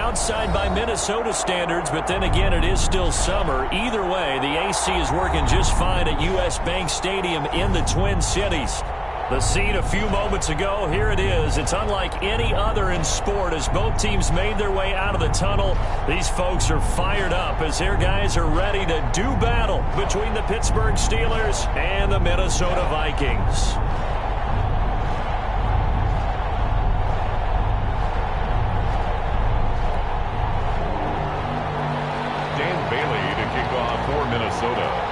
outside by Minnesota standards, but then again, it is still summer. Either way, the AC is working just fine at U.S. Bank Stadium in the Twin Cities. The scene a few moments ago, here it is. It's unlike any other in sport as both teams made their way out of the tunnel. These folks are fired up as their guys are ready to do battle between the Pittsburgh Steelers and the Minnesota Vikings. Dan Bailey to kick off for Minnesota.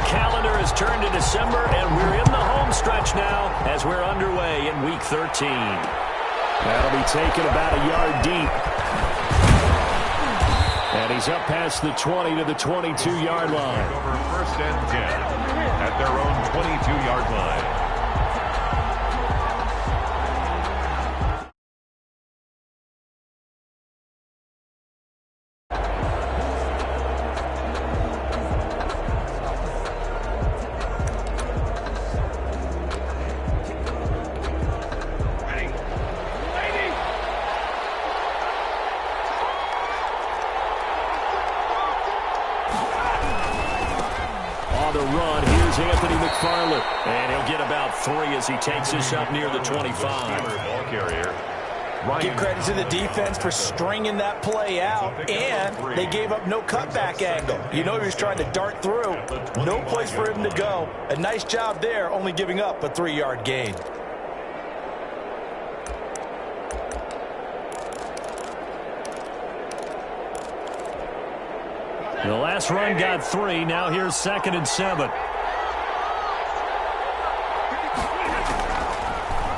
Calendar has turned to December, and we're in the home stretch now as we're underway in Week 13. That'll be taken about a yard deep. And he's up past the 20 to the 22-yard line. Over 1st and 10 at their own 22-yard line. And he'll get about 3 as he takes this up near the 25. Ball carrier. Give credit to the defense for stringing that play out, and they gave up no cutback angle. You know he was trying to dart through. No place for him to go. A nice job there, only giving up a 3-yard gain. The last run got 3. Now here's 2nd and 7.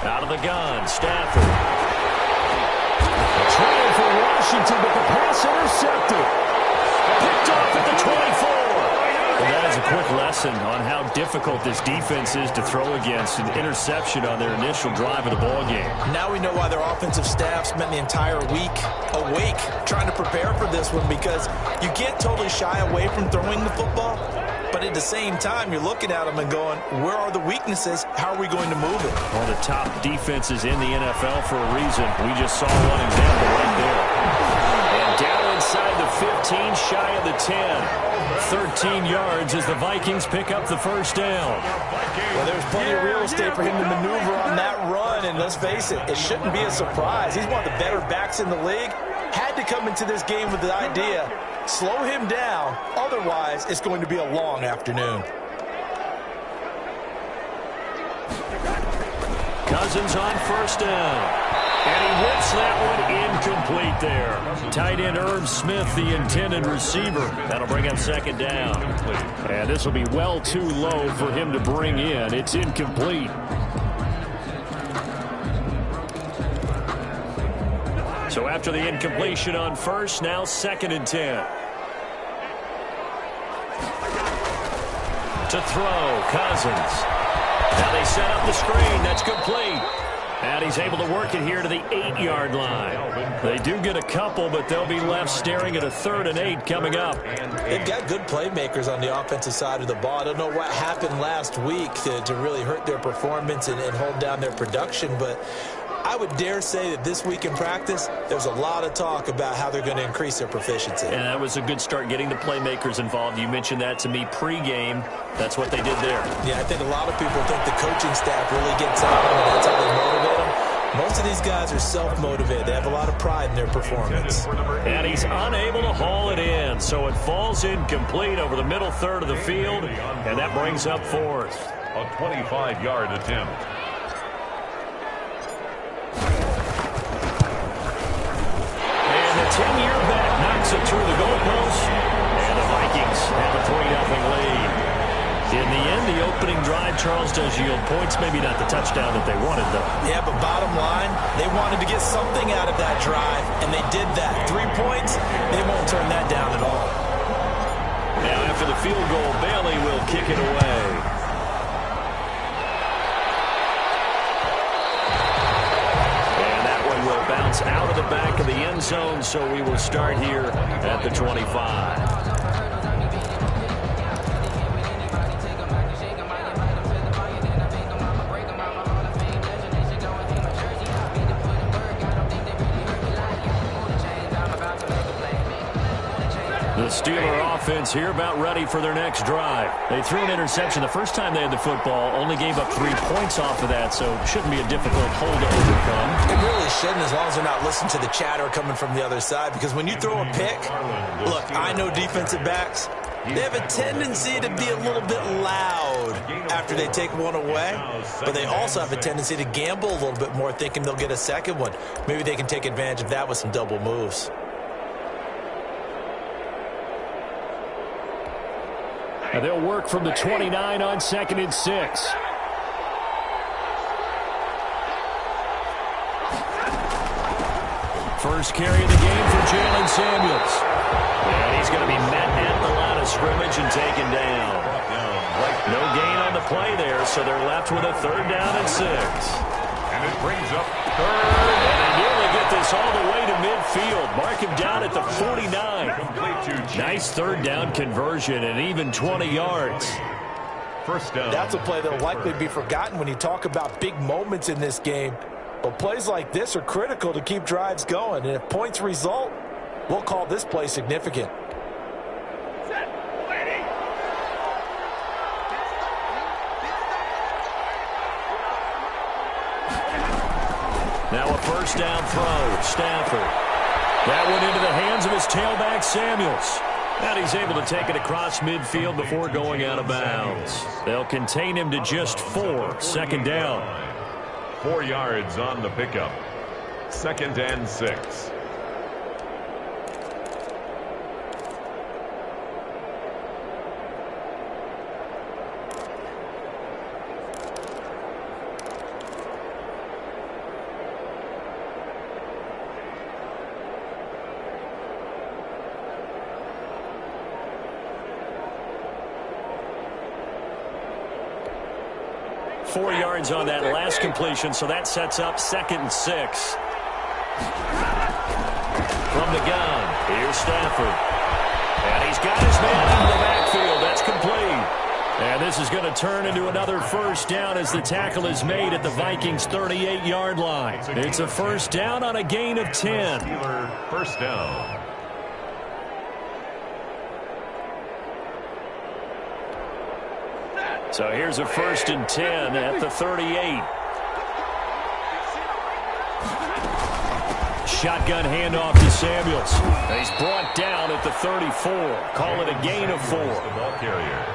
Out of the gun, Stafford. Trying for Washington, but the pass intercepted. Picked off at the 24. And that is a quick lesson on how difficult this defense is to throw against. An interception on their initial drive of the ballgame. Now we know why their offensive staff spent the entire week awake trying to prepare for this one, because you can't totally shy away from throwing the football. But at the same time, you're looking at them and going, where are the weaknesses? How are we going to move it? One of the top defenses in the NFL for a reason. We just saw one example right there. And down inside the 15, shy of the 10. 13 yards as the Vikings pick up the first down. Well, there's plenty of real estate for him to maneuver on that run. And let's face it, it shouldn't be a surprise. He's one of the better backs in the league. Had to come into this game with the idea, slow him down, otherwise it's going to be a long afternoon. Cousins on first down. And he whips that one incomplete there. Tight end Irv Smith, the intended receiver. That'll bring up 2nd down. And this will be well too low for him to bring in. It's incomplete. So after the incompletion on first, now 2nd and 10. To throw, Cousins. Now they set up the screen. That's complete. And he's able to work it here to the 8-yard line. They do get a couple, but they'll be left staring at a 3rd and 8 coming up. They've got good playmakers on the offensive side of the ball. I don't know what happened last week to really hurt their performance and hold down their production, but I would dare say that this week in practice, there's a lot of talk about how they're going to increase their proficiency. And that was a good start getting the playmakers involved. You mentioned that to me pregame. That's what they did there. Yeah, I think a lot of people think the coaching staff really gets on them, and that's how they motivate them. Most of these guys are self-motivated. They have a lot of pride in their performance. And he's unable to haul it in, so it falls incomplete over the middle third of the field, and that brings up 4th. A 25-yard attempt. And the 10-year back knocks it through the goalpost, and the Vikings have a 3-0 lead. In the end, the opening drive, Charles, does yield points. Maybe not the touchdown that they wanted, though. Yeah, but bottom line, they wanted to get something out of that drive, and they did that. 3 points, they won't turn that down at all. Now, after the field goal, Bailey will kick it away. And that one will bounce out of the back of the end zone, so we will start here at the 25. Steeler offense here about ready for their next drive. They threw an interception the first time they had the football, only gave up 3 points off of that, so it shouldn't be a difficult hole to overcome. It really shouldn't, as long as they're not listening to the chatter coming from the other side, because when you throw a pick, look, I know defensive backs, they have a tendency to be a little bit loud after they take one away, but they also have a tendency to gamble a little bit more, thinking they'll get a second one. Maybe they can take advantage of that with some double moves. And they'll work from the 29 on 2nd and 6. First carry of the game for Jalen Samuels. And he's going to be met at the line of scrimmage and taken down. No gain on the play there, so they're left with a 3rd down and 6. And it brings up 3rd. And they nearly get this all the way to midfield. Mark him down at the 49. Nice 3rd down conversion and even 20 yards. First down. That's a play that will likely be forgotten when you talk about big moments in this game. But plays like this are critical to keep drives going. And if points result, we'll call this play significant. Now a first down throw. Stafford. That went into the hands of his tailback, Samuels. And he's able to take it across midfield before going out of bounds. They'll contain him to just 4. 2nd down. 4 yards on the pickup. 2nd and 6. Four yards on that last completion, so that sets up 2nd and 6. From the gun, here's Stafford. And he's got his man into the backfield. That's complete. And this is going to turn into another first down as the tackle is made at the Vikings' 38-yard line. It's a first down on a gain of 10. Steeler first down. So here's a 1st and 10 at the 38. Shotgun handoff to Samuels. He's brought down at the 34. Call it a gain of 4. The ball carrier.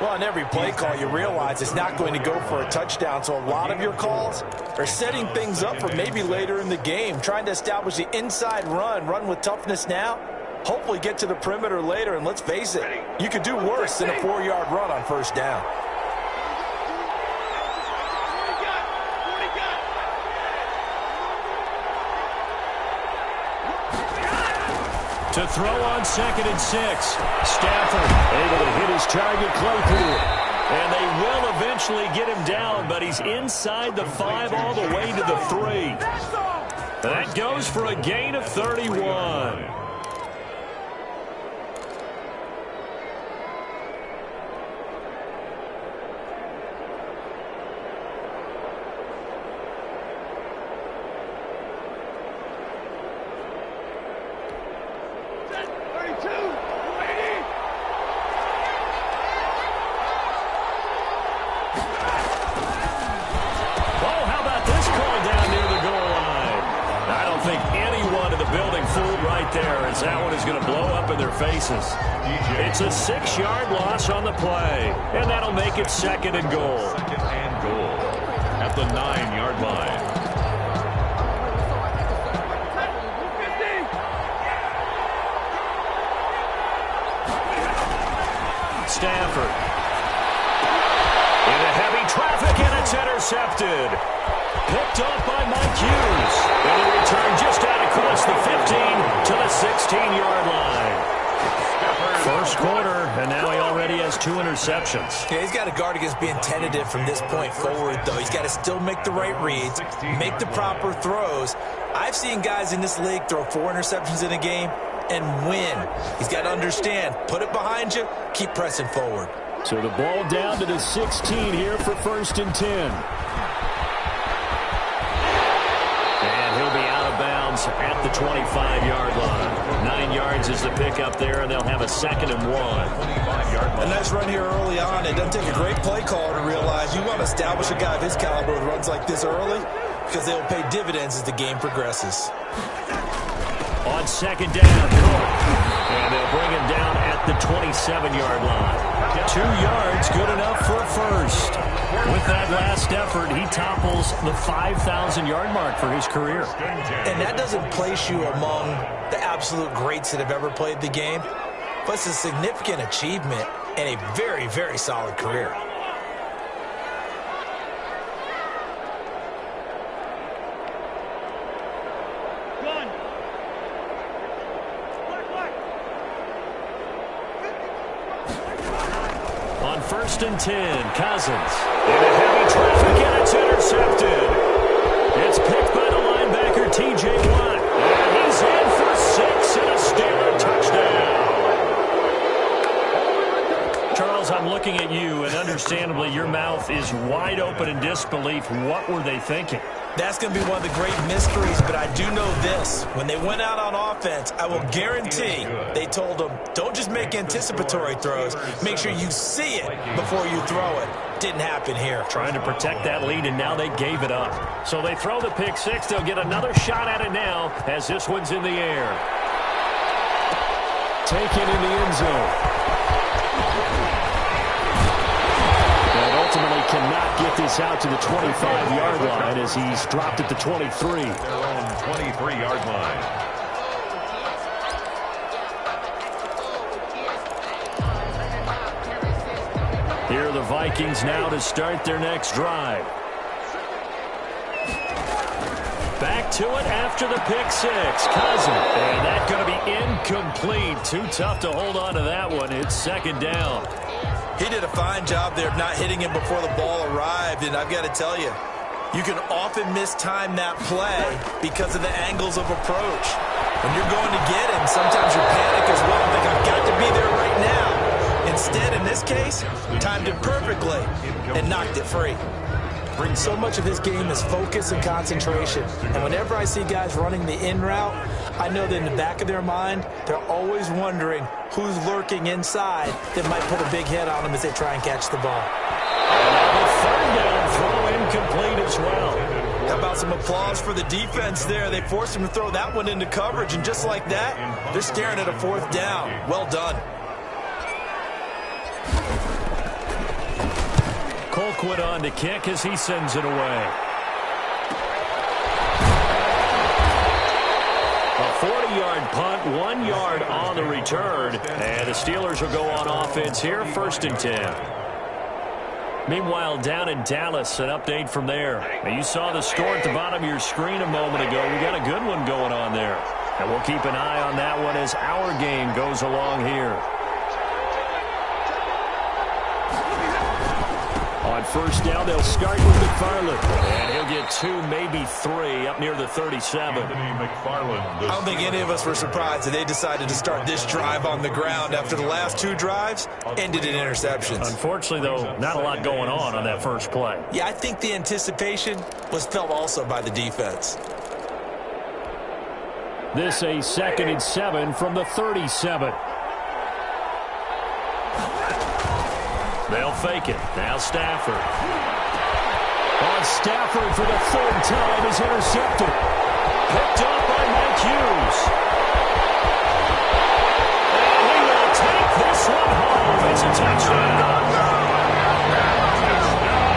Well, on every play call, you realize it's not going to go for a touchdown. So a lot of your calls are setting things up for maybe later in the game, trying to establish the inside run with toughness now, hopefully get to the perimeter later. And let's face it, you could do worse than a 4-yard run on first down. To throw on 2nd and 6. Stafford able to hit his target, Claypool. And they will eventually get him down, but he's inside the 5 all the way to the 3. That goes for a gain of 31. That one is going to blow up in their faces. It's a 6-yard loss on the play, and that'll make it 2nd and goal. 2nd and goal at the 9-yard line. Stafford. Into heavy traffic, and it's intercepted. Picked off by Mike Hughes. And he returned just out across the 15 to the 16-yard line. First quarter, and now he already has 2 interceptions. Yeah, he's got to guard against being tentative from this point forward, though. He's got to still make the right reads, make the proper throws. I've seen guys in this league throw 4 interceptions in a game and win. He's got to understand, put it behind you, keep pressing forward. So the ball down to the 16 here for 1st and 10. downs at the 25-yard line. 9 yards is the pickup there, and they'll have a 2nd and 1. A nice run here early on. It doesn't take a great play caller to realize you want to establish a guy of his caliber with runs like this early because they'll pay dividends as the game progresses. On 2nd down, and they'll bring him down at the 27-yard line. 2 yards, good enough for a first. With that last effort, he topples the 5,000-yard mark for his career. And that doesn't place you among the absolute greats that have ever played the game, but it's a significant achievement and a very, very solid career. On 1st and 10, Cousins. In a heavy traffic, and it's intercepted. It's picked by the linebacker, T.J. Watt. And he's in for 6 and a Steeler touchdown. Charles, I'm looking at you, and understandably, your mouth is wide open in disbelief. What were they thinking? That's going to be one of the great mysteries, but I do know this. When they went out on offense, I will guarantee they told them, don't just make anticipatory throws. Make sure you see it before you throw it. Didn't happen here. Trying to protect that lead, and now they gave it up. So they throw the pick six. They'll get another shot at it now as this one's in the air. Taken in the end zone. Ultimately cannot get this out to the 25-yard line as he's dropped at the 23. Their own 23-yard line. Here are the Vikings now to start their next drive. Back to it after the pick six. Cousins. And that's going to be incomplete. Too tough to hold on to that one. It's 2nd down. He did a fine job there of not hitting him before the ball arrived, and I've got to tell you, you can often mistime that play because of the angles of approach. When you're going to get him, sometimes you panic as well and think, I've got to be there right now. Instead, in this case, timed it perfectly and knocked it free. Brings so much of his game is focus and concentration. And whenever I see guys running the in route, I know that in the back of their mind, they're always wondering who's lurking inside that might put a big hit on them as they try and catch the ball. And 3rd down throw incomplete as well. How about some applause for the defense there? They forced him to throw that one into coverage, and just like that, they're staring at a 4th down. Well done. Colquitt on to kick as he sends it away. A 40-yard punt, 1 yard on the return. And the Steelers will go on offense here, 1st and 10. Meanwhile, down in Dallas, an update from there. Now, you saw the score at the bottom of your screen a moment ago. We got a good one going on there. And we'll keep an eye on that one as our game goes along here. On 1st down, they'll start with McFarland. And he'll get 2, maybe 3 up near the 37. I don't think any of us were surprised that they decided to start this drive on the ground after the last 2 drives ended in interceptions. Unfortunately, though, not a lot going on that first play. Yeah, I think the anticipation was felt also by the defense. This a 2nd and 7 from the 37. They'll fake it. Now Stafford. On Stafford for the 3rd time is intercepted. Picked up by Mike Hughes. And he will take this one home. It's a touchdown.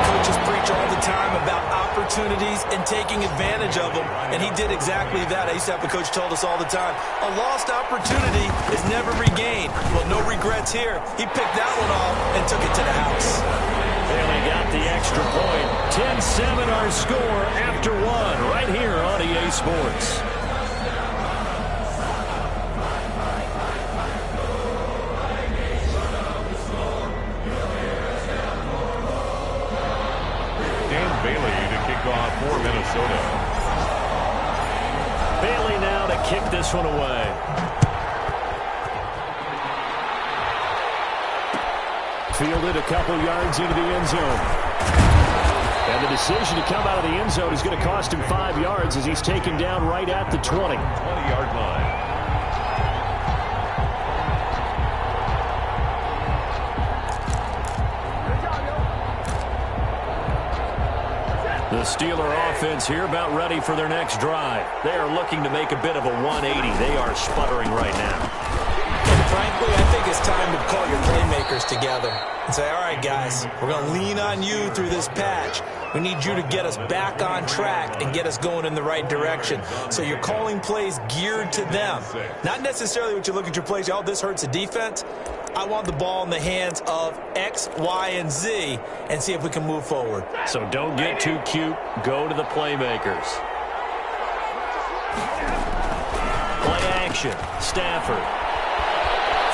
Coaches preach all the time about opportunities and taking advantage of them, and he did exactly that. I used to have a coach told us all the time, a lost opportunity is never regained. Well, no regrets here. He picked that one off and took it to the house. And they got the extra point. 10-7 our score after 1 right here on EA Sports. For Minnesota. Bailey now to kick this one away. Fielded a couple yards into the end zone. And the decision to come out of the end zone is going to cost him 5 yards as he's taken down right at the 20. 20-yard line. The Steeler offense here about ready for their next drive. They are looking to make a bit of a 180. They are sputtering right now. And frankly, I think it's time to call your playmakers together and say, all right, guys, we're going to lean on you through this patch. We need you to get us back on track and get us going in the right direction. So you're calling plays geared to them. Not necessarily what you look at your plays, oh, this hurts the defense. I want the ball in the hands of X, Y, and Z and see if we can move forward. So don't get too cute. Go to the playmakers. Play action. Stafford.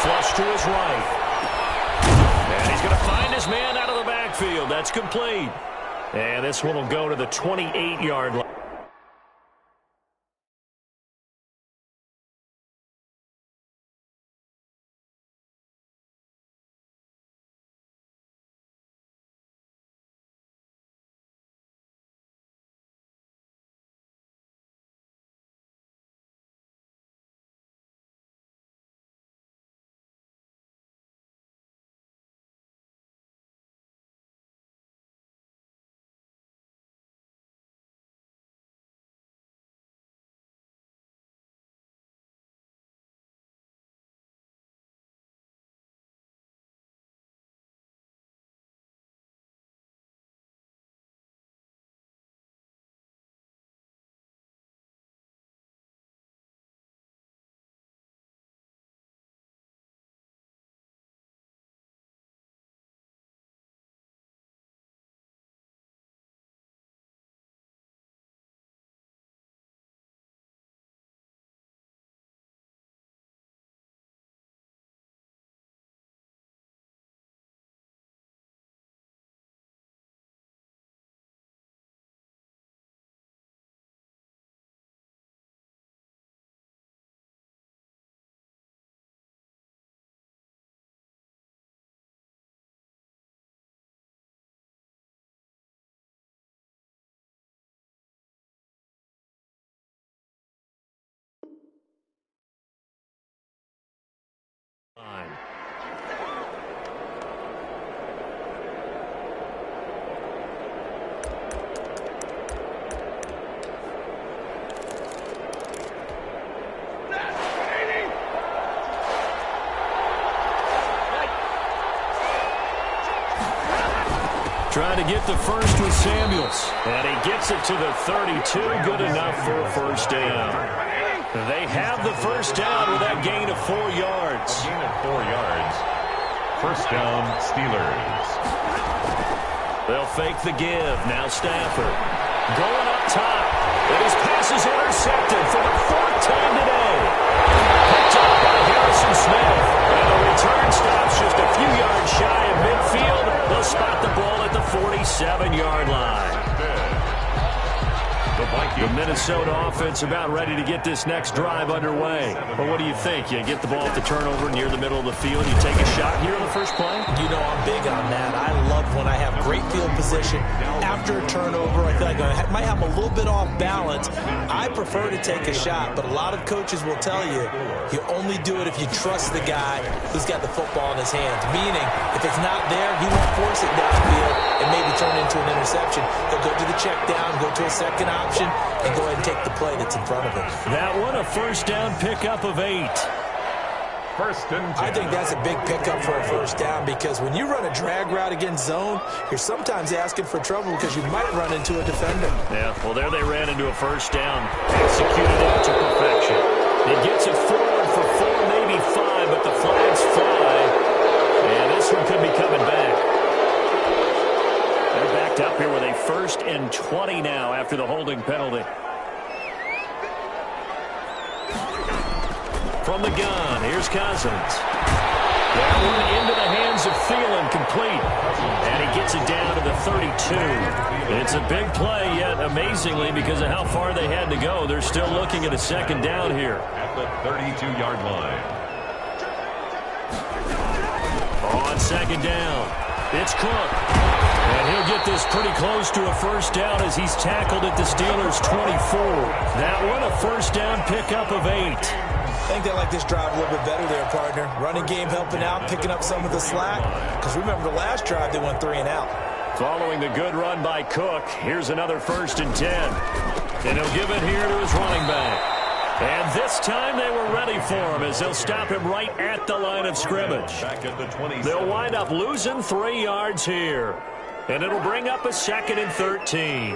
Flush to his right. And he's going to find his man out of the backfield. That's complete. And this one will go to the 28-yard line. Trying to get the first with Samuels. And he gets it to the 32. Good enough for a first down. They have the first down with that gain of 4 yards. A gain of 4 yards. First down, Steelers. They'll fake the give. Now Stafford. Going up top. And his pass is intercepted for the 4th time today. Picked up by Harrison Smith. And the return stops just a few yards shy of midfield. They'll spot the ball at the 47-yard line. The Minnesota offense about ready to get this next drive underway. But what do you think? You get the ball at the turnover near the middle of the field. You take a shot here on the first play? You know I'm big on that. I love when I have great field position. After a turnover, I feel like I might have a little bit off balance. I prefer to take a shot, but a lot of coaches will tell you you only do it if you trust the guy who's got the football in his hands. Meaning, if it's not there, he won't force it downfield and maybe turn into an interception. He'll go to the check down, go to a second option, and go ahead and take the play that's in front of him. That one, a first down pickup of 8. First and 10. I think that's a big pickup for a first down because when you run a drag route against zone, you're sometimes asking for trouble because you might run into a defender. Yeah, well, there they ran into a first down. Executed it to perfection. It gets it forward for 4, maybe 5, but the flags fly. And this one could be coming back. They're backed up here with a 1st and 20 now after the holding penalty. From the gun, here's Cousins. That one into the hands of Thielen, complete. And he gets it down to the 32. It's a big play, yet amazingly, because of how far they had to go, they're still looking at a second down here. At the 32-yard line. On second down. It's Cook. And he'll get this pretty close to a first down as he's tackled at the Steelers' 24. That one, a first down pickup of 8. I think they like this drive a little bit better there, partner. Running game helping out, picking up some of the slack. Because remember, the last drive, they went 3 and out. Following the good run by Cook, here's another 1st and 10. And he'll give it here to his running back. And this time they were ready for him as they'll stop him right at the line of scrimmage. They'll wind up losing 3 yards here. And it'll bring up a 2nd and 13.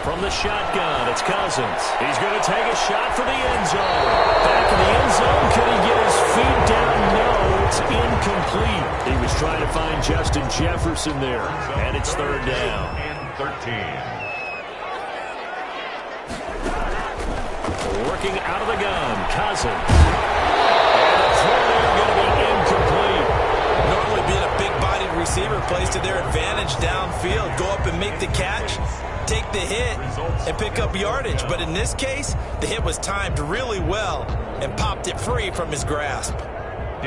From the shotgun, it's Cousins. He's going to take a shot for the end zone. Back in the end zone, can he get his feet down? No, it's incomplete. He was trying to find Justin Jefferson there, and it's 3rd down. 13. Working out of the gun, Cousins. And the throw there going to be incomplete. Normally being a big-bodied receiver plays to their advantage downfield. Go up and make the catch, take the hit, and pick up yardage. But in this case, the hit was timed really well and popped it free from his grasp.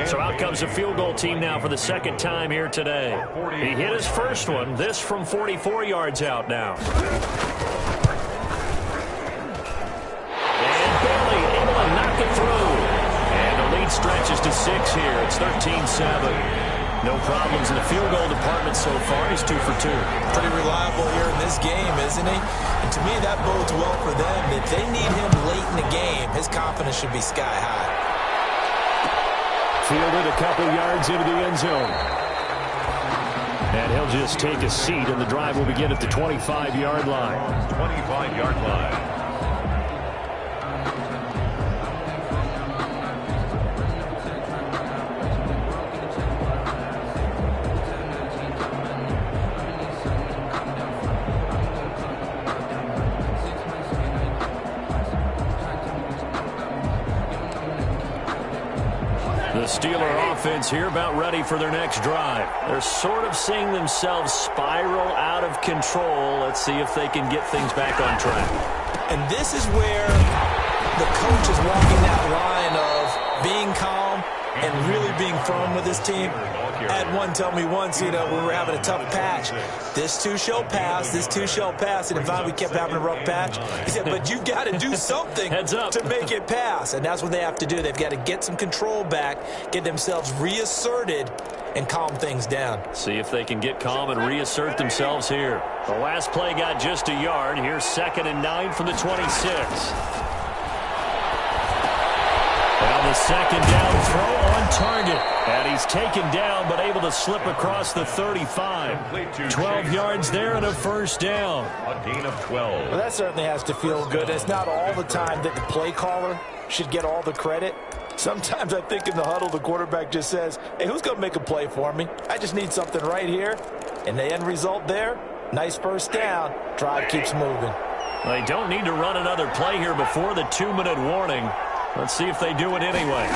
So out comes a field goal team now for the 2nd time here today. He hit his first one, this from 44 yards out now. And barely able to knock it through. And the lead stretches to 6 here. It's 13-7. No problems in the field goal department so far. He's 2 for 2. Pretty reliable here in this game, isn't he? And to me, that bodes well for them. If they need him late in the game, his confidence should be sky high. Fielded a couple yards into the end zone. And he'll just take a seat, and the drive will begin at the 25-yard line. 25-yard line. The Steeler offense here about ready for their next drive. They're sort of seeing themselves spiral out of control. Let's see if they can get things back on track. And this is where the coach is walking that line of being calm and really being firm with his team. I had one tell me once, when we were having a tough patch, this too shall pass, this too shall pass. And if we kept having a rough patch, he said, but you've got to do something to make it pass. And that's what they have to do. They've got to get some control back, get themselves reasserted, and calm things down. See if they can get calm and reassert themselves here. The last play got just a yard. Here's 2nd and 9 from the 26. Now the 2nd down throw on target. And he's taken down but able to slip across the 35. 12 yards there and a first down. A gain of 12. Well, that certainly has to feel good. It's not all the time that the play caller should get all the credit. Sometimes I think in the huddle the quarterback just says, hey, who's going to make a play for me? I just need something right here. And the end result there, nice first down. Drive keeps moving. They don't need to run another play here before the 2-minute warning. Let's see if they do it anyway.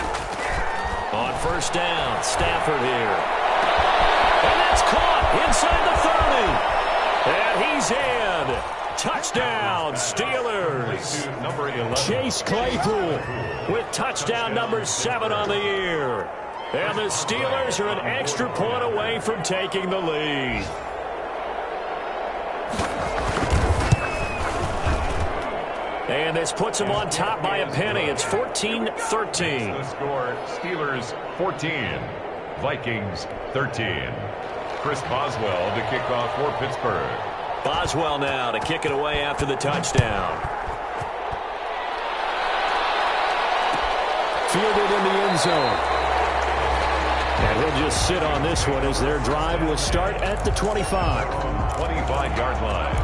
On first down, Stafford here. And that's caught inside the 30. And he's in. Touchdown, Steelers. Number 11. Chase Claypool with touchdown number 7 on the year. And the Steelers are an extra point away from taking the lead. And this puts them on top by a penny. It's 14-13. The score, Steelers 14, Vikings 13. Chris Boswell to kick off for Pittsburgh. Boswell now to kick it away after the touchdown. Fielded in the end zone. And he'll just sit on this one as their drive will start at the 25. 25-yard line.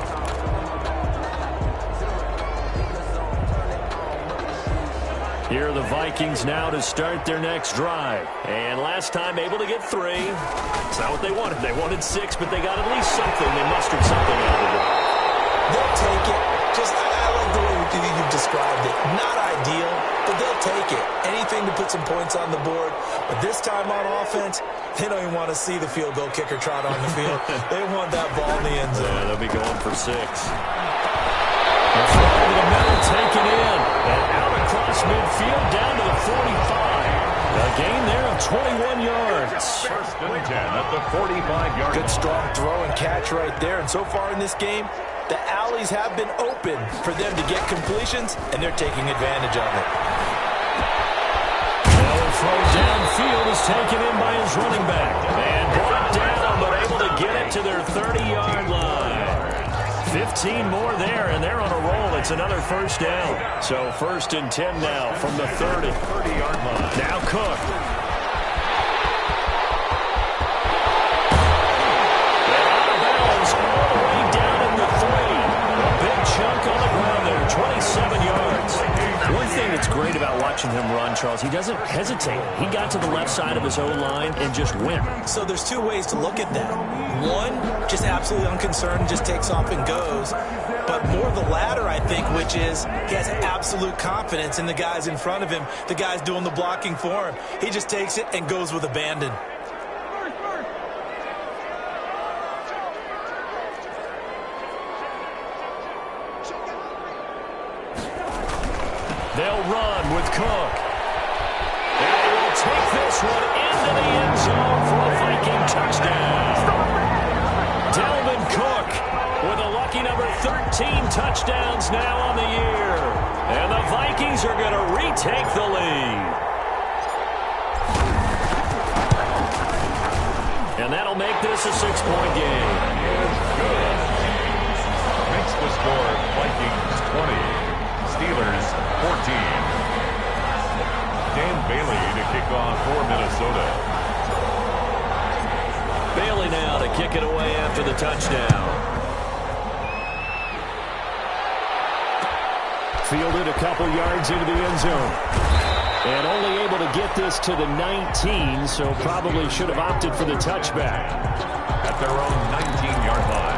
Here are the Vikings now to start their next drive. And last time able to get 3. It's not what they wanted. They wanted 6, but they got at least something. They mustered something out of the drive. They'll take it. I like the way you've described it. Not ideal, but they'll take it. Anything to put some points on the board. But this time on offense, they don't even want to see the field goal kicker trot on the field. They want that ball in the end zone. Yeah, they'll be going for 6. The throw to the middle, taken in. And out across midfield, down to the 45. A gain there of 21 yards. First and 10 at the 45-yard line. Good strong throw and catch right there. And so far in this game, the alleys have been open for them to get completions, and they're taking advantage of it. The throw downfield is taken in by his running back. And brought down, but able to get it to their 30-yard line. 15 more there, and they're on a roll. It's another first down. So first and 10 now from the 30-yard line. Now Cook. And out of bounds all the way down in the 3. A big chunk on the ground there, 27 yards. One thing that's great about watching him run, Charles, he doesn't hesitate. He got to the left side of his O-line and just went. So there's two ways to look at that. One, just absolutely unconcerned, just takes off and goes. But more the latter, I think, which is he has absolute confidence in the guys in front of him, the guys doing the blocking for him. He just takes it and goes with abandon. They'll run with Cook. And they will take this one into the end zone for a Viking touchdown. Dalvin Cook with a lucky number 13 touchdowns now on the year. And the Vikings are going to retake the lead. And that'll make this a 6-point game. Good. Makes the score Vikings 20. Steelers 14. Dan Bailey to kick off for Minnesota. Bailey now to kick it away after the touchdown. Fielded a couple yards into the end zone. And only able to get this to the 19, so probably should have opted for the touchback. At their own 19-yard line.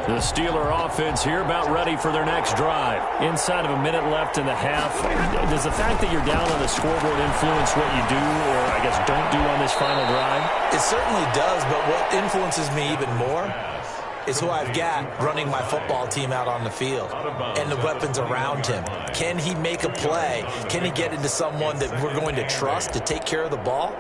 The Steeler offense here about ready for their next drive. Inside of a minute left in the half. Does the fact that you're down on the scoreboard influence what you do, or I guess don't do on this final drive? It certainly does, but what influences me even more is who I've got running my football team out on the field and the weapons around him. Can he make a play? Can he get into someone that we're going to trust to take care of the ball?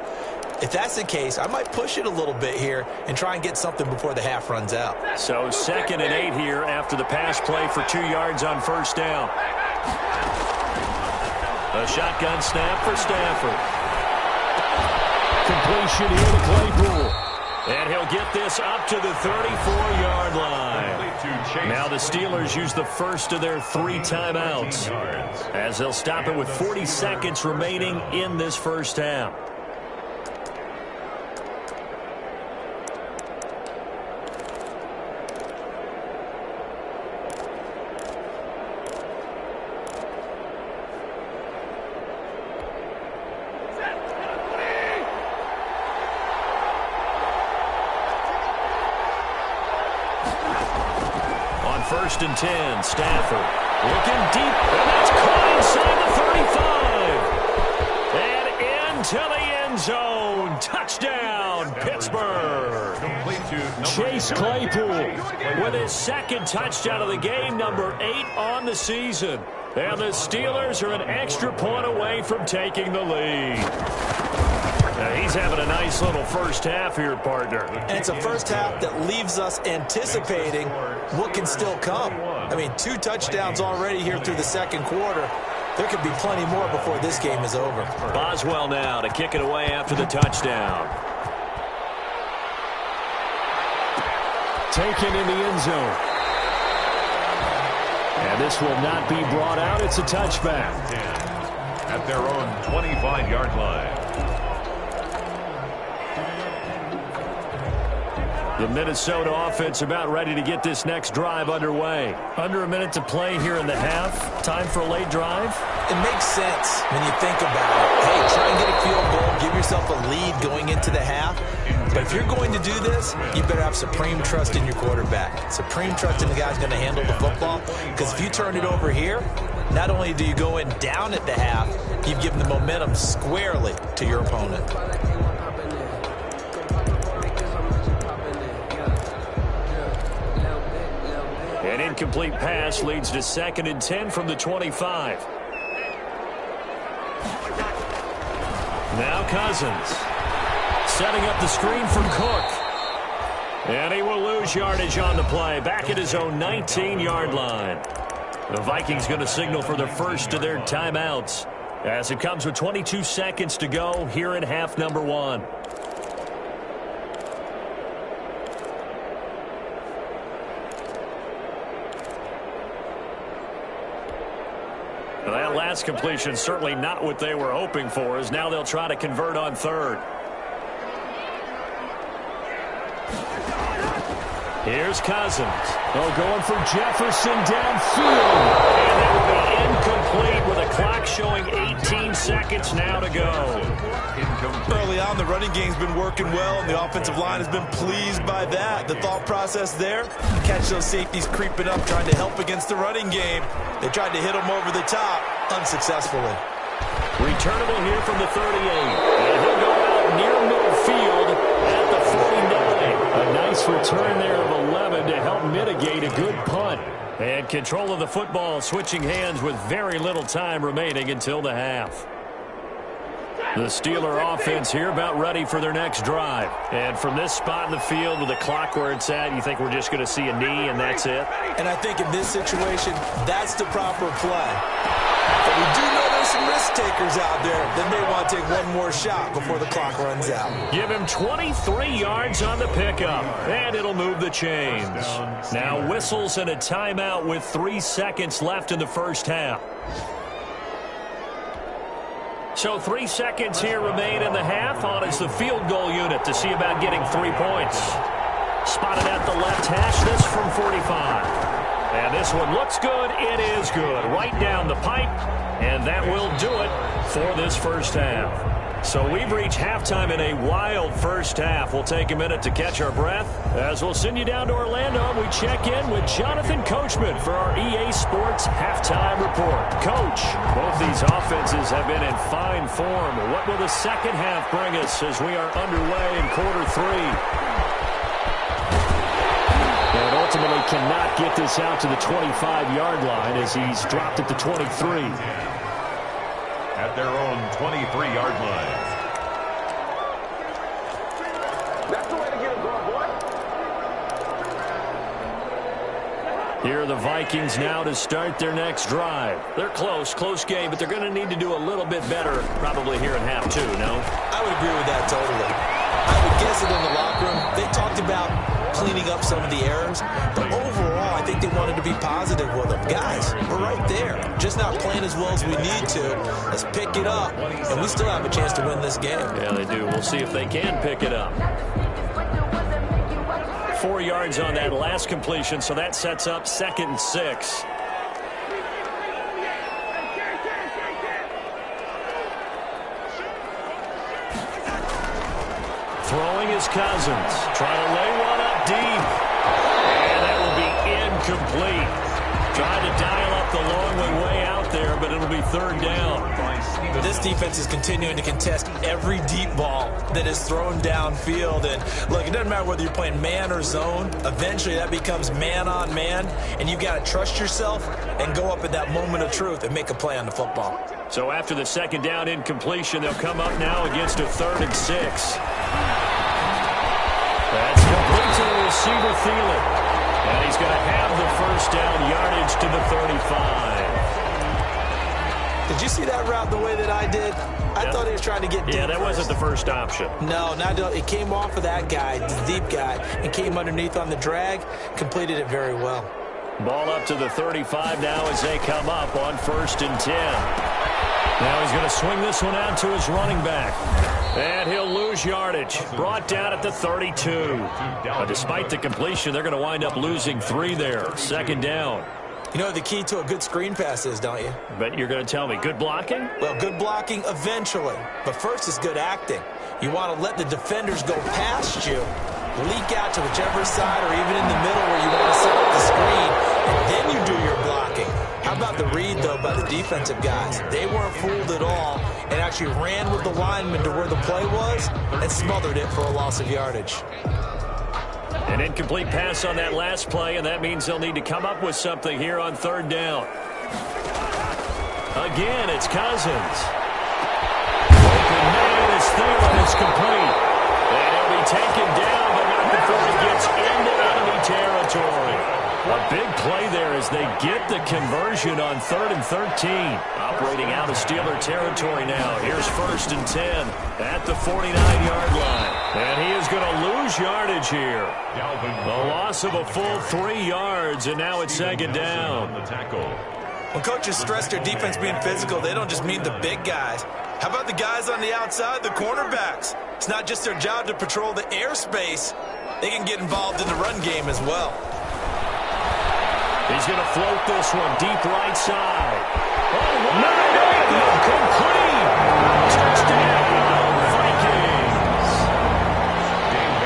If that's the case, I might push it a little bit here and try and get something before the half runs out. So 2nd and 8 here after the pass play for 2 yards on first down. A shotgun snap for Stafford. Completion here to Claypool. And he'll get this up to the 34-yard line. Now the Steelers use the first of their 3 timeouts as they'll stop it with 40 seconds remaining in this first half. First and 10, Stafford looking deep, and that's caught inside the 35. And into the end zone. Touchdown, Pittsburgh. Chase Claypool with his 2nd touchdown of the game, number 8 on the season. And the Steelers are an extra point away from taking the lead. Now he's having a nice little first half here, partner. And it's a first half that leaves us anticipating what can still come. I mean, 2 touchdowns already here through the 2nd quarter. There could be plenty more before this game is over. Boswell now to kick it away after the touchdown. Taken in the end zone. And this will not be brought out. It's a touchback. At their own 25-yard line. The Minnesota offense about ready to get this next drive underway. Under a minute to play here in the half. Time for a late drive. It makes sense when you think about it. Hey, try and get a field goal. Give yourself a lead going into the half. But if you're going to do this, you better have supreme trust in your quarterback. Supreme trust in the guy's going to handle the football. Because if you turn it over here, not only do you go in down at the half, you've given the momentum squarely to your opponent. And in incomplete pass leads to 2nd and 10 from the 25. Now Cousins. Setting up the screen for Cook. And he will lose yardage on the play. Back at his own 19-yard line. The Vikings going to signal for the first of their timeouts as it comes with 22 seconds to go here in half number 1. That last completion certainly not what they were hoping for, as now they'll try to convert on 3rd. Here's Cousins. Oh, going for Jefferson downfield. And that will be incomplete with a clock showing 18 seconds now to go. Early on, the running game's been working well, and the offensive line has been pleased by that. The thought process there, catch those safeties creeping up, trying to help against the running game. They tried to hit them over the top, unsuccessfully. Returnable here from the 38. And he'll go out near midfield at the 49. A nice return there of 11 to help mitigate a good punt. And control of the football switching hands with very little time remaining until the half. The Steeler offense here about ready for their next drive. And from this spot in the field with the clock where it's at, you think we're just going to see a knee and that's it? And I think in this situation, that's the proper play. But we do know there's some risk takers out there that may want to take one more shot before the clock runs out. Give him 23 yards on the pickup, and it'll move the chains. Now whistles and a timeout with 3 seconds left in the first half. So 3 seconds here remain in the half on as the field goal unit to see about getting 3 points. Spotted at the left hash, this from 45. And this one looks good. It is good. Right down the pipe. And that will do it for this first half. So we've reached halftime in a wild first half. We'll take a minute to catch our breath as we'll send you down to Orlando. We check in with Jonathan Coachman for our EA Sports Halftime Report. Coach, both these offenses have been in fine form. What will the second half bring us as we are underway in quarter 3? And ultimately cannot get this out to the 25-yard line as he's dropped at the 23. At their own 23-yard line. That's the way to get it going, boy. Here are the Vikings now to start their next drive. They're close game, but they're going to need to do a little bit better probably here in half 2, no? I would agree with that totally. I would guess it in the locker room. They talked about cleaning up some of the errors, but overall, I think they wanted to be positive with them. Guys, we're right there. Just not playing as well as we need to. Let's pick it up, and we still have a chance to win this game. Yeah, they do. We'll see if they can pick it up. 4 yards on that last completion, so that sets up 2nd and 6. Throwing is Cousins. Trying to lay one up deep. And that will be incomplete. Trying to dial up the long way out there, but it'll be 3rd down. This defense is continuing to contest every deep ball that is thrown downfield. And look, it doesn't matter whether you're playing man or zone. Eventually that becomes man on man, and you've got to trust yourself and go up at that moment of truth and make a play on the football. So after the 2nd down incompletion, they'll come up now against a 3rd and 6. That's complete to the receiver, Thielen. And he's going to have the first down yardage to the 35. Did you see that route the way that I did? I thought he was trying to get deep. Yeah, that wasn't the first option. No, it came off of that guy, the deep guy, and came underneath on the drag, completed it very well. Ball up to the 35 now as they come up on 1st and 10. Now he's going to swing this one out to his running back. And he'll lose yardage. Brought down at the 32. Despite the completion, they're going to wind up losing 3 there. 2nd down. You know what the key to a good screen pass is, don't you? But you're going to tell me, good blocking? Well, good blocking eventually. But first is good acting. You want to let the defenders go past you, leak out to whichever side or even in the middle where you want to set up the screen, and then you do your blocking. How about the read, though, by the defensive guys? They weren't fooled at all and actually ran with the lineman to where the play was and smothered it for a loss of yardage. An incomplete pass on that last play, and that means they'll need to come up with something here on third down. Again, it's Cousins. Open man is Thielen is complete. And he'll be taken down, but not before he gets into enemy territory. A big play there as they get the conversion on 3rd and 13. Operating out of Steeler territory now. Here's 1st and 10 at the 49-yard line. And he is going to lose yardage here. The loss of a full 3 yards, and now it's 2nd down. When coaches stress their defense being physical, they don't just mean the big guys. How about the guys on the outside, the cornerbacks? It's not just their job to patrol the airspace. They can get involved in the run game as well. He's going to float this one deep right side. Oh, wide open, complete. Touchdown, Vikings.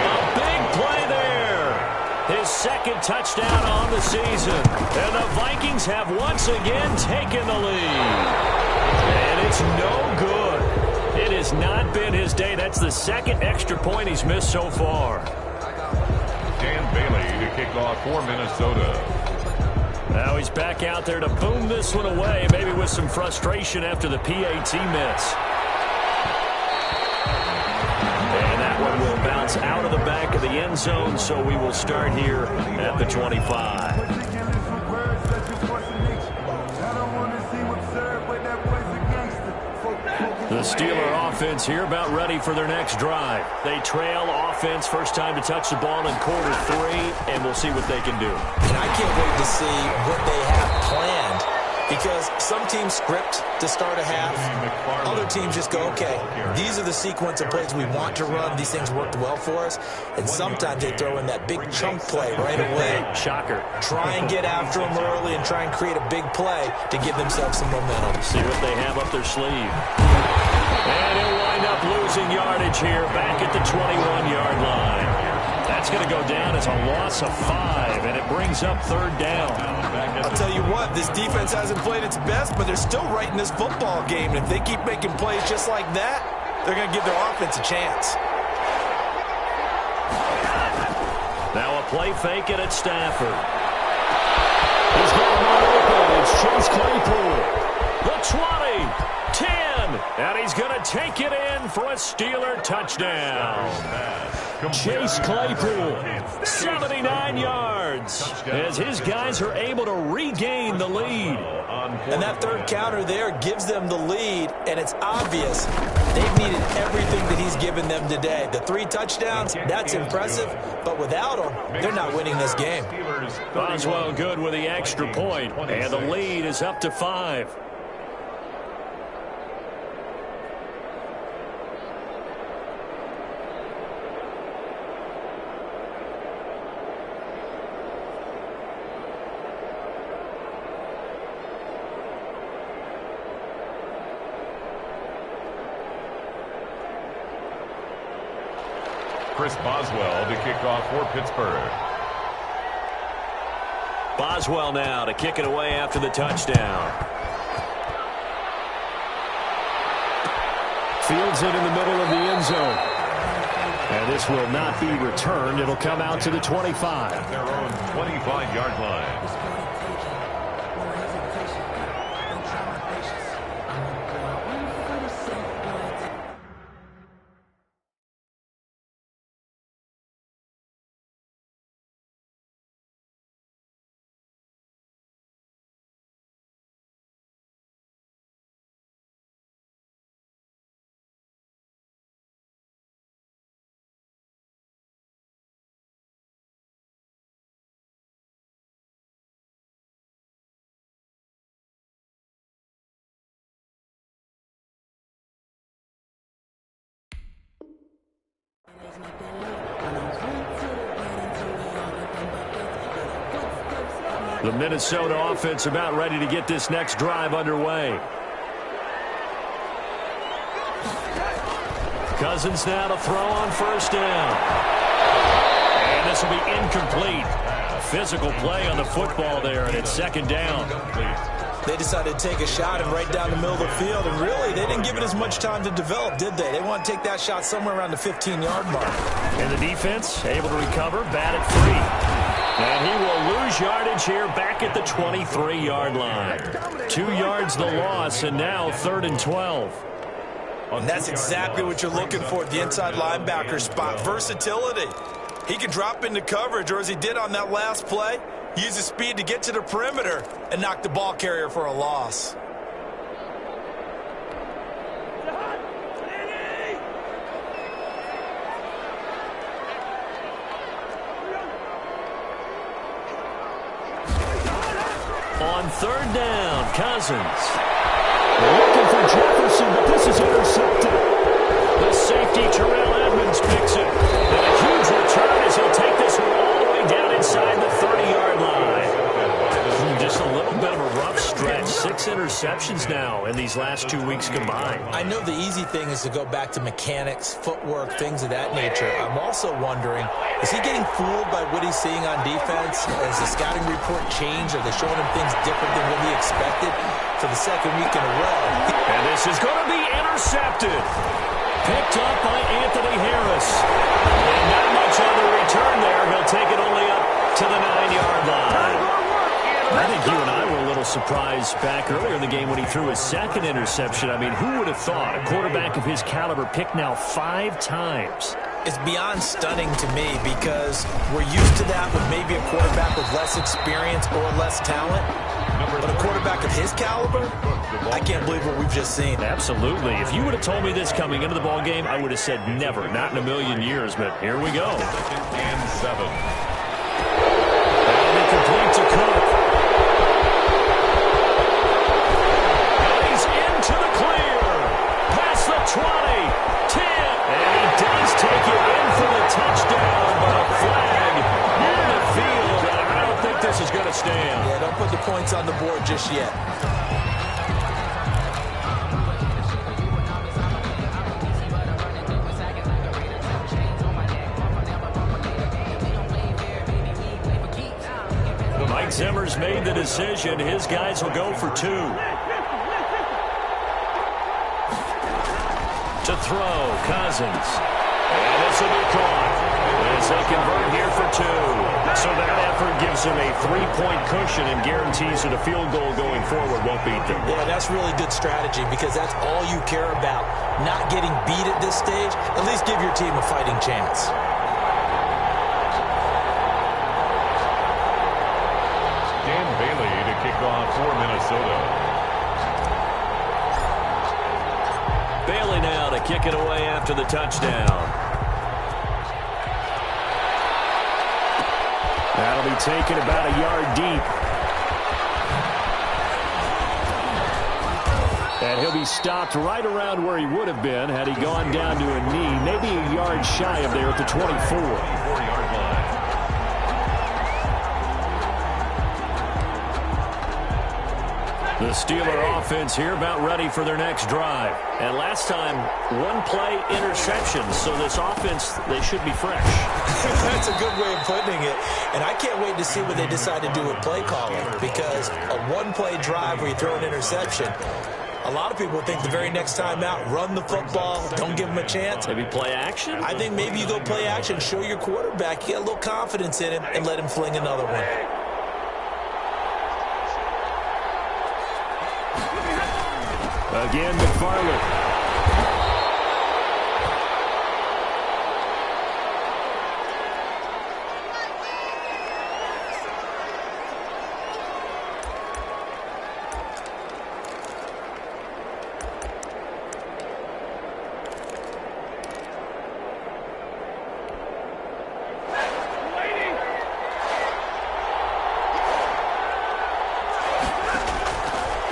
A big play there. His 2nd touchdown on the season. And the Vikings have once again taken the lead. And it's no good. It has not been his day. That's the 2nd extra point he's missed so far. Dan Bailey to kick off for Minnesota. Now he's back out there to boom this one away, maybe with some frustration after the PAT miss. And that one will bounce out of the back of the end zone, so we will start here at the 25. The Steeler offense here about ready for their next drive. They trail offense, first time to touch the ball in quarter 3, and we'll see what they can do. And I can't wait to see what they have planned, because some teams script to start a half. Other teams just go, okay, these are the sequence of plays we want to run. These things worked well for us. And sometimes they throw in that big chunk play right away. Shocker. Try and get after them early and try and create a big play to give themselves some momentum. See what they have up their sleeve. And he'll wind up losing yardage here back at the 21-yard line. That's going to go down as a loss of 5, and it brings up 3rd down. I'll tell you what, this defense hasn't played its best, but they're still right in this football game. And if they keep making plays just like that, they're going to give their offense a chance. Now a play fake it at Stafford. He's got one open. It's Chase Claypool. The 20. 10, and he's going to take it in for a Steeler touchdown. Chase Claypool, 79 yards, as his guys are able to regain the lead. And that 3rd counter there gives them the lead, and it's obvious they've needed everything that he's given them today. The 3 touchdowns, that's impressive, but without them, they're not winning this game. Boswell good with the extra point, and the lead is up to 5. Chris Boswell to kick off for Pittsburgh. Boswell now to kick it away after the touchdown. Fields it in the middle of the end zone. And this will not be returned. It'll come out to the 25. At their own 25-yard line. The Minnesota offense about ready to get this next drive underway. Cousins now to throw on 1st down. And this will be incomplete. A physical play on the football there, and it's 2nd down. They decided to take a shot and right down the middle of the field, and really, they didn't give it as much time to develop, did they? They want to take that shot somewhere around the 15-yard mark. And the defense able to recover, batted free. And he will lose yardage here back at the 23-yard line. 2 yards the loss, and now 3rd and 12. And that's exactly what you're looking for at the inside linebacker spot, versatility. He can drop into coverage, or as he did on that last play, use his speed to get to the perimeter and knock the ball carrier for a loss. On 3rd down, Cousins. Looking for Jefferson, but this is intercepted. The safety, Terrell Edmonds, picks it. And a huge return as he'll take this one all the way down inside the 30-yard line. Just a little bit of a rough stretch. 6 interceptions now in these last 2 weeks combined. I know the easy thing is to go back to mechanics, footwork, things of that nature. I'm also wondering, is he getting fooled by what he's seeing on defense? Has the scouting report changed? Are they showing him things different than what he expected for the 2nd week in a row? And this is going to be intercepted. Picked up by Anthony Harris. And not much on the return there. He'll take it only up to the 9-yard line. I think you and I were a little surprised back earlier in the game when he threw his 2nd interception. I mean, who would have thought a quarterback of his caliber picked now 5 times? It's beyond stunning to me because we're used to that with maybe a quarterback with less experience or less talent. But a quarterback of his caliber, I can't believe what we've just seen. Absolutely. If you would have told me this coming into the ball game, I would have said never, not in a million years. But here we go. And 7. And it completes a Cook. And he's into the clear. Past the 20, 10. And he does take it in for the touchdown. But a flag on the field. And I don't think this is going to stand. Yeah, don't put the points on the board just yet. Mike Zimmer's made the decision. His guys will go for 2. To throw, Cousins. And this will be caught as they convert here for 2. So that effort gives them a 3-point cushion and guarantees that a field goal going forward won't beat them. Yeah, that's really good strategy because that's all you care about. Not getting beat at this stage. At least give your team a fighting chance. Dan Bailey to kick off for Minnesota. Bailey now to kick it away after the touchdown. That'll be taken about a yard deep. And he'll be stopped right around where he would have been had he gone down to a knee, maybe a yard shy of there at the 24. 4-yard line. The Steeler offense here about ready for their next drive. And last time, 1-play interception. So this offense, they should be fresh. That's a good way of putting it. And I can't wait to see what they decide to do with play calling. Because a 1-play drive where you throw an interception, a lot of people think the very next time out, run the football, don't give them a chance. Maybe play action? I think maybe you go play action, show your quarterback, you get a little confidence in him, and let him fling another one. Again, McFarland.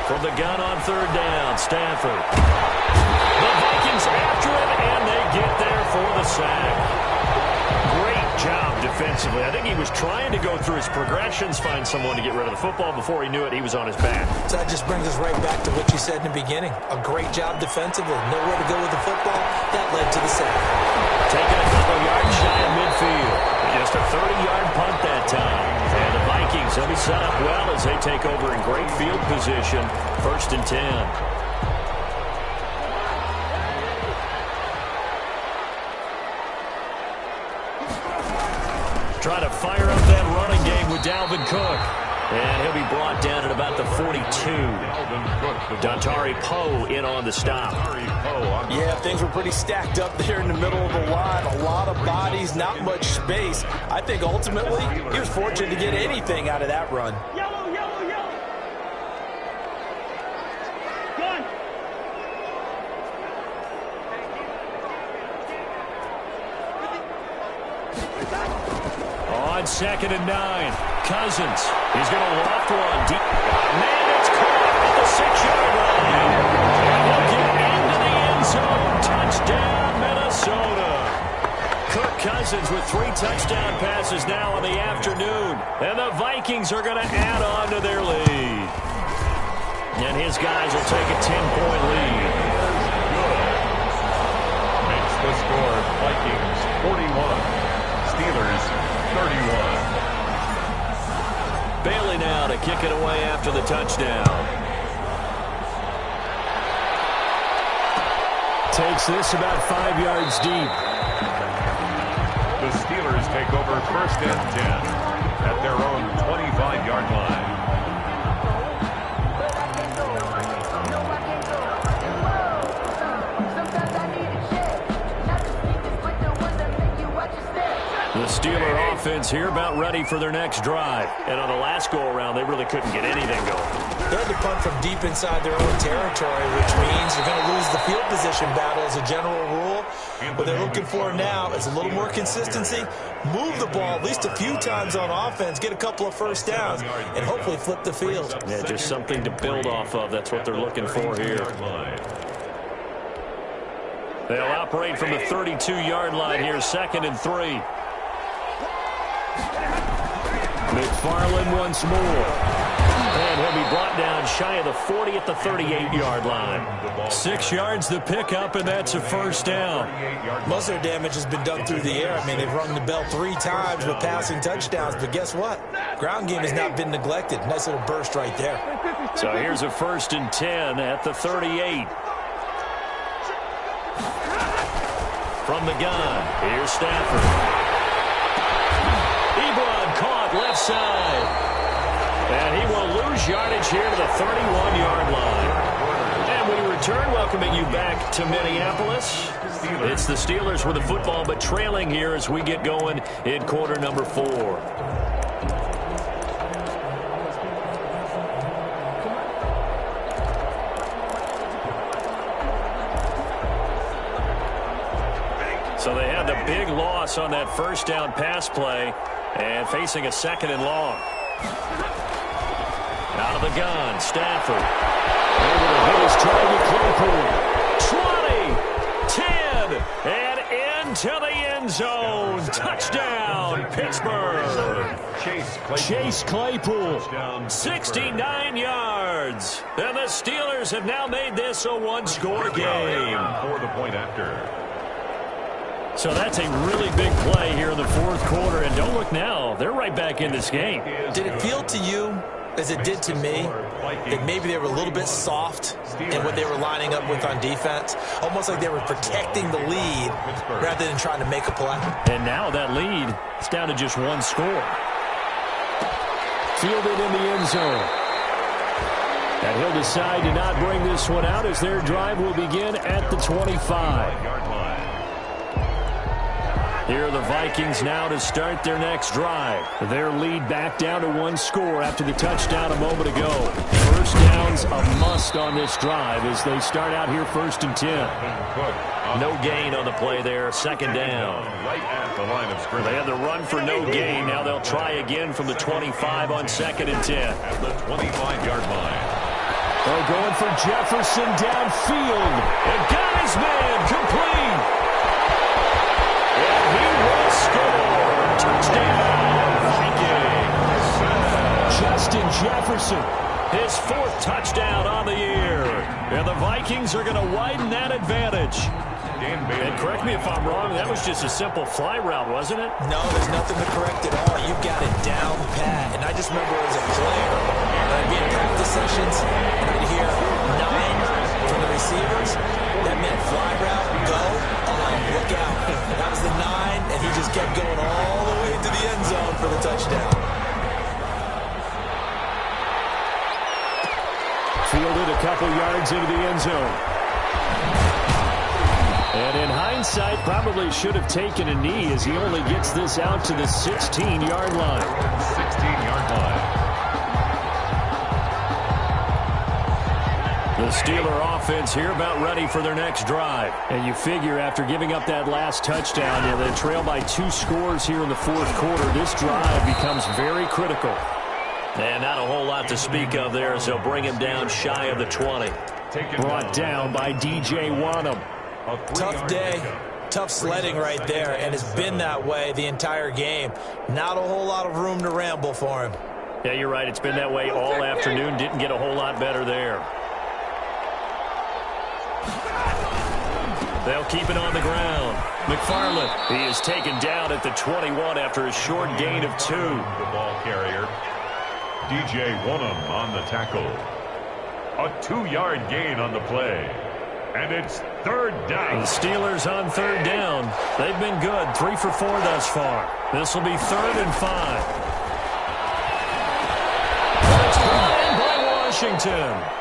From the gun on 3rd down, Stafford. The Vikings after him, and they get there for the sack. Great job defensively. I think he was trying to go through his progressions, find someone to get rid of the football. Before he knew it, he was on his back. So that just brings us right back to what you said in the beginning. A great job defensively. Nowhere to go with the football. That led to the sack. Taking a couple yards shy of midfield. Just a 30-yard punt that time. And the Vikings, they'll be set up well as they take over in great field position. 1st and 10. Trying to fire up that running game with Dalvin Cook. And he'll be brought down at about the 42. Dontari Poe in on the stop. Yeah, things were pretty stacked up there in the middle of the line. A lot of bodies, not much space. I think ultimately he was fortunate to get anything out of that run. Yellow, yellow, yellow. Gun. On 2nd and 9. Cousins. He's going to loft one deep. Man, it's caught at the 6-yard line. And he'll get into the end zone. Touchdown, Minnesota. Kirk Cousins with 3 touchdown passes now in the afternoon. And the Vikings are going to add on to their lead. And his guys will take a 10-point lead. Makes the score Vikings 41. Steelers 31. Bailey now to kick it away after the touchdown. Takes this about 5 yards deep. The Steelers take over 1st and 10 at their own 25-yard line. The Steeler offense here about ready for their next drive. And on the last go-around, they really couldn't get anything going. They had to punt from deep inside their own territory, which means they're going to lose the field position battle as a general rule. What they're looking for now is a little more consistency, move the ball at least a few times on offense, get a couple of first downs, and hopefully flip the field. Yeah, just something to build off of. That's what they're looking for here. They'll operate from the 32-yard line here, 2nd and 3. McFarland once more. And he'll be brought down shy of the 40 at the 38-yard line. 6 yards the pickup, and that's a first down. Most of their damage has been done through the air. I mean, they've rung the bell 3 times with passing touchdowns, but guess what? Ground game has not been neglected. Nice little burst right there. So here's a 1st and 10 at the 38. From the gun, here's Stafford. Ebron caught left side. And he will lose yardage here to the 31-yard line. And we return, welcoming you back to Minneapolis. It's the Steelers with the football, but trailing here as we get going in quarter number 4. So they had the big loss on that first down pass play and facing a 2nd and long. Out of the gun, Stafford. Able to hit his target, Claypool. 20, 10, and into the end zone. Touchdown, Pittsburgh. Chase Claypool, 69 yards. And the Steelers have now made this a one-score game. For the point after. So that's a really big play here in the 4th quarter. And don't look now, they're right back in this game. Did it feel to you, as it did to me, that maybe they were a little bit soft in what they were lining up with on defense? Almost like they were protecting the lead rather than trying to make a play. And now that lead is down to just 1 score. Fielded in the end zone. And he'll decide to not bring this one out as their drive will begin at the 25. Here are the Vikings now to start their next drive. Their lead back down to 1 score after the touchdown a moment ago. First down's a must on this drive as they start out here 1st and 10. No gain on the play there, 2nd down. Right at the line of scrimmage. They had the run for no gain. Now they'll try again from the 25 on 2nd and 10. At the 25-yard line. They're going for Jefferson downfield. And got his man complete. And he will score. Touchdown, Vikings. Justin Jefferson, his 4th touchdown on the year. And the Vikings are going to widen that advantage. And correct me if I'm wrong, that was just a simple fly route, wasn't it? No, there's nothing to correct at all. You got it down pat. And I just remember as a player, I'd be in practice sessions, and I'd hear 9 from the receivers. That meant fly route, go, look out. That was the 9, and he just kept going all the way to the end zone for the touchdown. Fielded a couple yards into the end zone. And in hindsight, probably should have taken a knee as he only gets this out to the 16-yard line. 16-yard line. The Steeler offense here about ready for their next drive. And you figure after giving up that last touchdown, they trail by 2 scores here in the fourth quarter. This drive becomes very critical. And not a whole lot to speak of there as they'll bring him down shy of the 20. Brought down by DJ Wanham. Tough day, tough sledding right there, and it's been that way the entire game. Not a whole lot of room to ramble for him. Yeah, you're right. It's been that way all afternoon. Didn't get a whole lot better there. They'll keep it on the ground. McFarland, he is taken down at the 21 after a short gain of 2. The ball carrier, DJ Wanham on the tackle. A 2-yard gain on the play. And it's 3rd down. The Steelers on 3rd down. They've been good. 3 for 4 thus far. This will be 3rd and 5. It's caught in by Washington.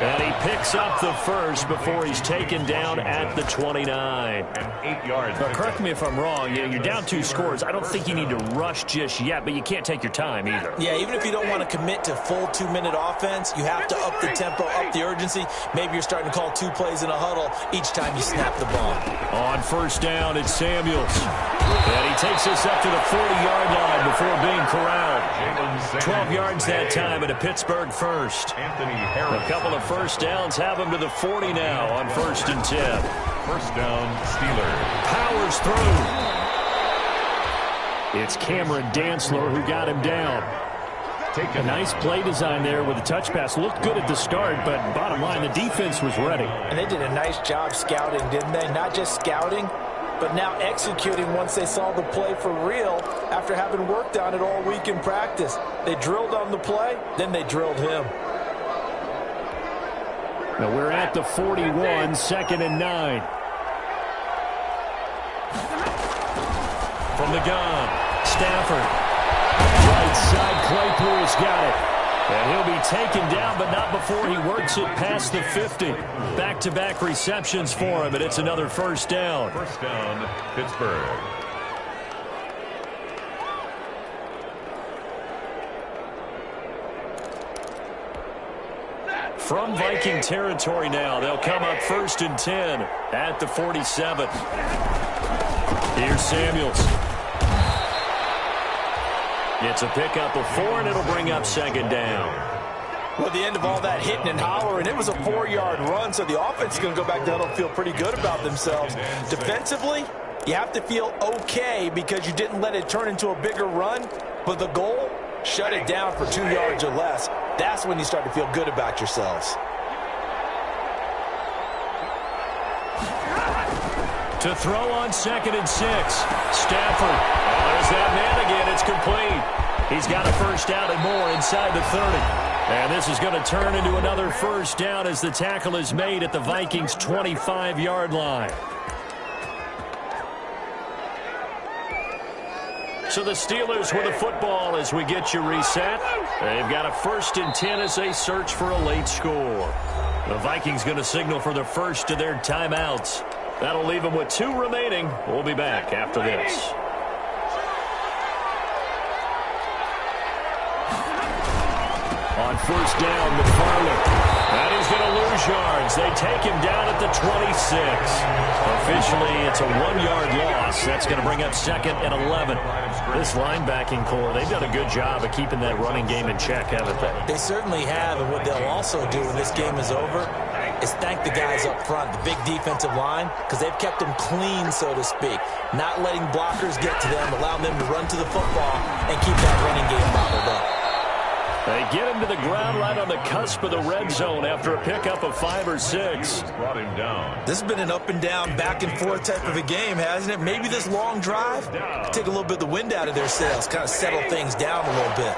And he picks up the first before he's taken down at the 29. And 8 yards. But correct me if I'm wrong. You're down 2 scores. I don't think you need to rush just yet, but you can't take your time either. Yeah, even if you don't want to commit to full 2-minute offense, you have to up the tempo, up the urgency. Maybe you're starting to call 2 plays in a huddle each time you snap the ball. On 1st down, it's Samuels. And he takes us up to the 40-yard line before being corralled. 12 yards that time at a Pittsburgh first. Anthony Harris. A couple of first downs have him to the 40 now on 1st and 10. 1st down, Steelers. Powers through. It's Cameron Dantzler who got him down. A nice play design there with a touch pass. Looked good at the start, but bottom line, the defense was ready. And they did a nice job scouting, didn't they? Not just scouting, but now executing once they saw the play for real after having worked on it all week in practice. They drilled on the play, then they drilled him. Now we're at the 41, 2nd and 9. From the gun, Stafford. Right side, Claypool's got it. And he'll be taken down, but not before he works it past the 50. Back-to-back receptions for him, and it's another 1st down. 1st down, Pittsburgh. From Viking territory now, they'll come up 1st and 10 at the 47. Here's Samuels. It's a pickup of 4, and it'll bring up 2nd down. Well, at the end of all that hitting and hollering, it was a 4-yard run, so the offense is going to go back down and feel pretty good about themselves. Defensively, you have to feel okay because you didn't let it turn into a bigger run, but the goal, shut it down for 2 yards or less. That's when you start to feel good about yourselves. To throw on 2nd and 6. Stafford. Oh, there's that man again. It's complete. He's got a 1st down and more inside the 30. And this is going to turn into another 1st down as the tackle is made at the Vikings' 25-yard line. So the Steelers with a football as we get you reset. They've got a 1st and 10 as they search for a late score. The Vikings going to signal for the first of their timeouts. That'll leave them with 2 remaining. We'll be back after this. On 1st down, McFarland. And he's going to lose yards. They take him down at the 26. Officially, it's a 1-yard loss. That's going to bring up 2nd and 11. This linebacking core, they've done a good job of keeping that running game in check, haven't they? They certainly have, and what they'll also do when this game is over is thank the guys up front, the big defensive line, because they've kept them clean, so to speak. Not letting blockers get to them, allowing them to run to the football and keep that running game bottled up. They get him to the ground right on the cusp of the red zone after a pickup of 5 or 6. Brought him down. This has been an up and down, back and forth type of a game, hasn't it? Maybe this long drive take a little bit of the wind out of their sails, kind of settle things down a little bit.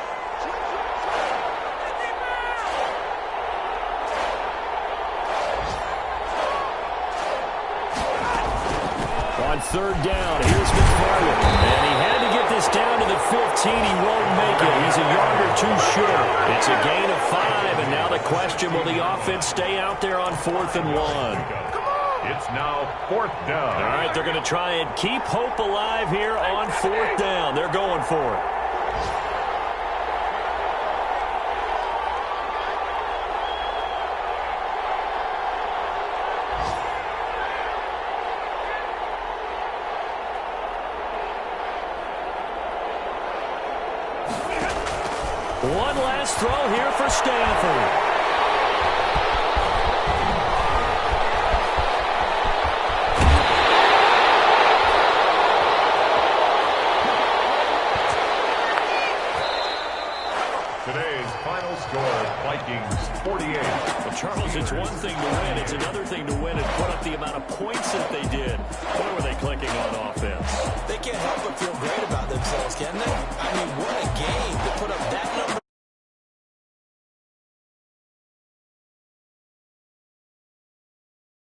On third down, here's McFarland. And he had to get this down to the 15. He won't make it. He's a yard or two short. It's a gain of 5, and now the question, will the offense stay out there on 4th and 1? It's now 4th down. All right, they're going to try and keep hope alive here on 4th down. They're going for it. One last throw here for Stanford. Today's final score, Vikings 48. Well, Charles, it's one thing to win. It's another thing to win and put up the amount of points that they did. Boy, were they clicking on offense. They can't help but feel great about themselves, can they? I mean, what a game to put up that